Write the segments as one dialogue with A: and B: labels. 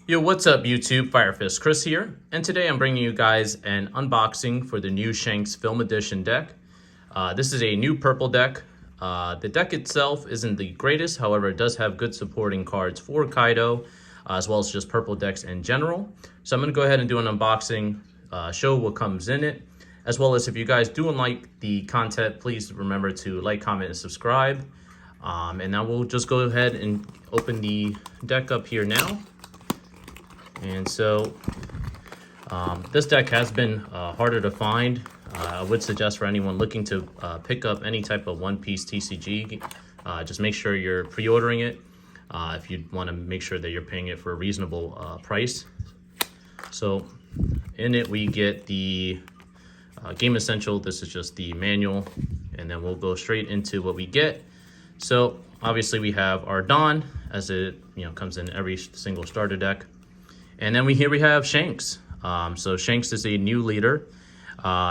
A: Yo, what's up YouTube? Firefist Chris here, and today I'm bringing you guys an unboxing for the new Shanks Film Edition deck. This is a new purple deck. The deck itself isn't the greatest, however it does have good supporting cards for Kaido, as well as just purple decks in general. So I'm going to go ahead and do an unboxing, show what comes in it, as well as if you guys do like the content, please remember to like, comment, and subscribe. And now we'll just go ahead and open the deck up here now. And so this deck has been harder to find. I would suggest for anyone looking to pick up any type of One Piece TCG, just make sure you're pre-ordering it if you want to make sure that you're paying it for a reasonable price. So in it we get the Game Essential. This is just the manual, and then we'll go straight into what we get. So obviously we have our Dawn, as it comes in every single starter deck. And then here we have Shanks. So Shanks is a new leader.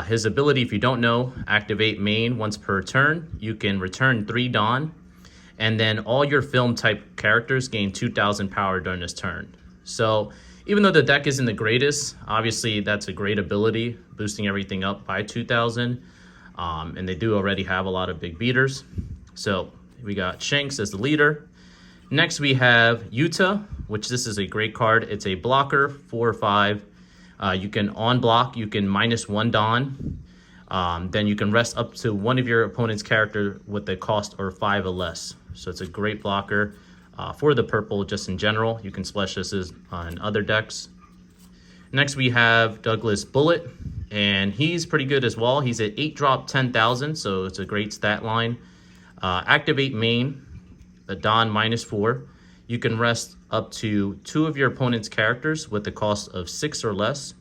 A: His ability, if you don't know, activate main once per turn. You can return 3 Dawn, and then all your film type characters gain 2,000 power during this turn. So even though the deck isn't the greatest, obviously that's a great ability, boosting everything up by 2,000. And they do already have a lot of big beaters. So we got Shanks as the leader. Next we have Yuta, which this is a great card. It's a blocker, 4 or 5. You can on block, you can -1 Dawn. Then you can rest up to one of your opponent's character with the cost or 5 or less. So it's a great blocker for the purple just in general. You can splash this in other decks. Next we have Douglas Bullet, and he's pretty good as well. He's at 8 drop 10,000, so it's a great stat line. Activate main, the Dawn -4. You can rest up to 2 of your opponent's characters with the cost of 6 or less.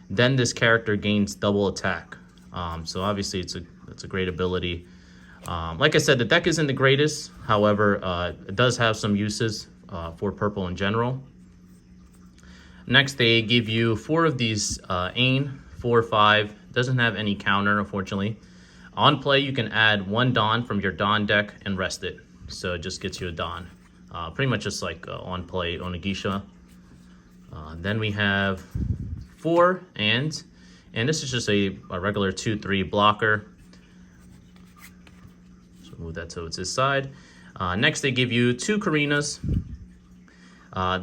A: Then this character gains double attack. So obviously it's a great ability. Like I said, the deck isn't the greatest. However, it does have some uses for purple in general. Next, they give you 4 of these Ain, 4 or 5. Doesn't have any counter, unfortunately. On play, you can add 1 Dawn from your Dawn deck and rest it. So it just gets you a Dawn. Pretty much just like on play Onigisha. Then we have 4 and this is just a regular 2/3 blocker. So move that to its side. Next they give you 2 Karinas.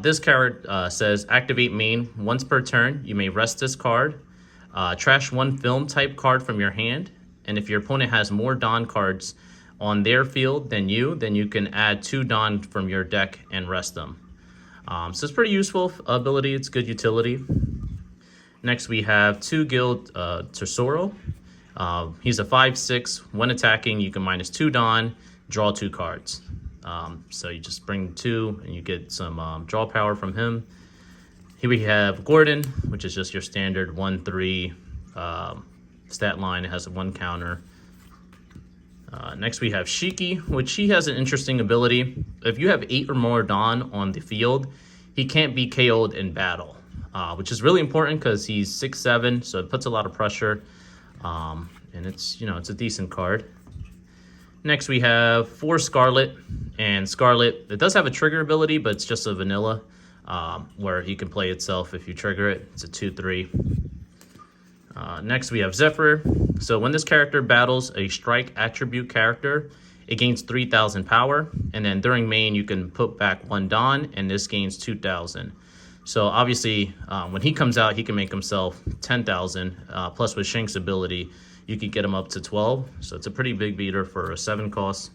A: This card says activate main once per turn. You may rest this card. Trash 1 film type card from your hand, and if your opponent has more Dawn cards on their field than you can add 2 Dawn from your deck and rest them. So it's pretty useful ability. It's good utility. Next we have 2 Guild Tesoro. He's a 5/6. When attacking, you can -2 Dawn, draw 2 cards. So you just bring 2 and you get some draw power from him. Here we have Gordon, which is just your standard 1/3 stat line. It has a 1 counter. Next we have Shiki, which he has an interesting ability. If you have 8 or more Dawn on the field, he can't be KO'd in battle, which is really important because he's 6'7", so it puts a lot of pressure. And it's a decent card. Next we have 4 Scarlet, and Scarlet, it does have a trigger ability, but it's just a vanilla, where he can play itself if you trigger it. It's a 2/3. Next we have Zephyr. So when this character battles a strike attribute character, it gains 3,000 power, and then during main you can put back 1 Dawn, and this gains 2,000. So obviously when he comes out, he can make himself 10,000, plus with Shanks' ability you could get him up to 12, so it's a pretty big beater for a 7 cost.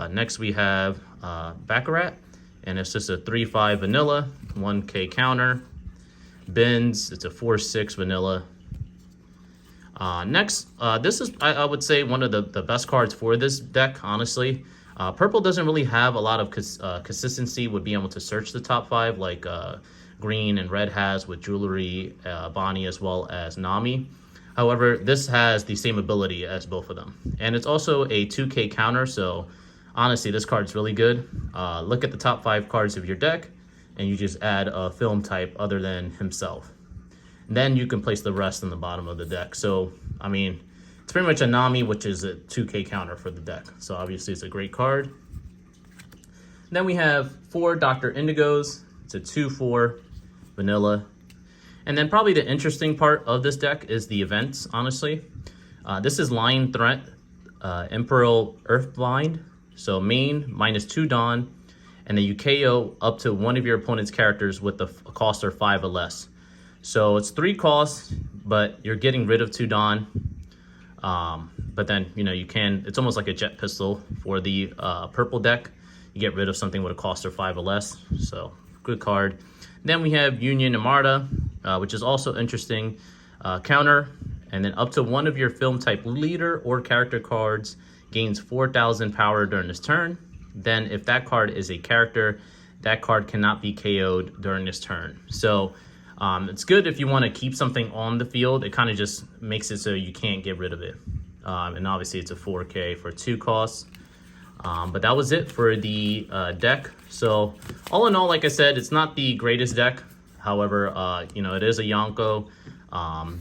A: Next we have Baccarat, and it's just a 3/5 vanilla, 1k counter. Benz, it's a 4/6 vanilla. Next, this is, I would say, one of the best cards for this deck, honestly. Purple doesn't really have a lot of consistency with being able to search the top 5 like green and red has with Jewelry, Bonnie, as well as Nami. However, this has the same ability as both of them. And it's also a 2k counter, so honestly, this card's really good. Look at the top 5 cards of your deck, and you just add a film type other than himself. And then you can place the rest in the bottom of the deck. So, I mean, it's pretty much a Nami, which is a 2k counter for the deck. So obviously it's a great card. Then we have 4 Dr. Indigos. It's a 2/4 vanilla. And then probably the interesting part of this deck is the events, honestly. This is Lion Threat, Imperial Earthblind. So main, -2 Dawn, and then you KO up to one of your opponent's characters with a cost of 5 or less. So it's 3 costs, but you're getting rid of 2 Dawn. But then, you know, you can, it's almost like a jet pistol for the purple deck. You get rid of something with a cost of 5 or less. So good card. Then we have Union Armada, which is also interesting. Counter, and then up to one of your film type leader or character cards gains 4,000 power during this turn. Then if that card is a character, that card cannot be KO'd during this turn. So it's good if you want to keep something on the field. It kind of just makes it so you can't get rid of it. And obviously it's a 4K for 2 costs. But that was it for the deck. So all in all, like I said, it's not the greatest deck. However, you know, it is a Yonko.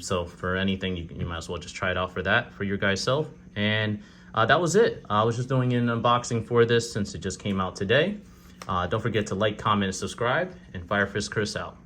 A: So for anything, you might as well just try it out for that, for your guys' self. And that was it. I was just doing an unboxing for this since it just came out today. Don't forget to like, comment, and subscribe. And Fire Fist Chris out.